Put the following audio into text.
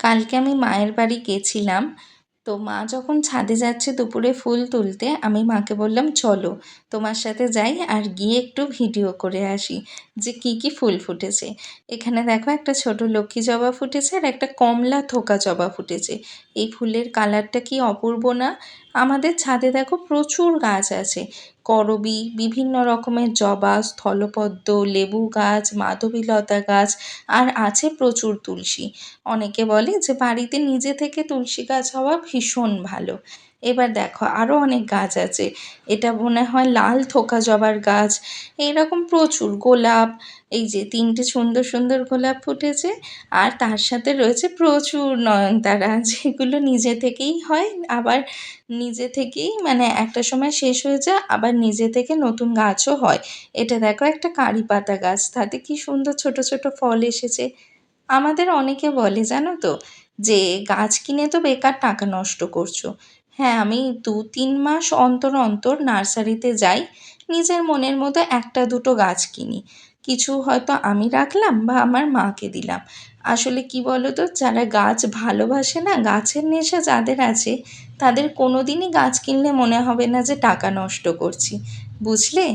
কালকে আমি মায়ের বাড়ি গেছিলাম। তো মা যখন ছাদে যাচ্ছে দুপুরে ফুল তুলতে, আমি মাকে বললাম চলো তোমার সাথে যাই আর গিয়ে একটু ভিডিও করে আসি যে কি কি ফুল ফুটেছে। এখানে দেখো একটা ছোট লক্ষ্মী জবা ফুটেছে আর একটা কমলা থোকা জবা ফুটেছে। এই ফুলের কালারটা কি অপূর্ব না। আমাদের ছাদে দেখো প্রচুর গাছ আছে, করবী, বিভিন্ন রকমের জবা, স্থলপদ্ম, লেবু গাছ, মাধবীলতা গাছ, আর আছে প্রচুর তুলসী। অনেকে বলে যে বাড়িতে নিজে থেকে তুলসী গাছ হওয়া ভীষণ ভালো। এবার দেখো আরও অনেক গাছ আছে। এটা মনে হয় লাল থোকা জবার গাছ। এইরকম প্রচুর গোলাপ, এই যে 3টে সুন্দর সুন্দর গোলাপ ফুটেছে। আর তার সাথে রয়েছে প্রচুর নয়নতারা, যেগুলো নিজে থেকেই হয়, আবার নিজে থেকেই মানে একটা সময় শেষ হয়ে যায়, আবার নিজে থেকে নতুন গাছও হয়। এটা দেখো একটা কারি পাতা গাছ, তাতে কি সুন্দর ছোট ছোট ফল এসেছে। আমাদের অনেকে বলে জানো তো যে গাছ কিনে তো বেকার টাকা নষ্ট করছো। হ্যাঁ, আমি 2-3 মাস অন্তর অন্তর নার্সারিতে যাই, নিজের মনের মতো একটা দুটো গাছ কিনি। কিছু হয়তো আমি রাখলাম বা আমার মাকে দিলাম। আসলে কি বলো তো, যারা গাছ ভালোবাসে না, গাছের নেশা যাদের আছে, তাদের কোনো দিনই গাছ কিনলে মনে হবে না যে টাকা নষ্ট করছি, বুঝলে।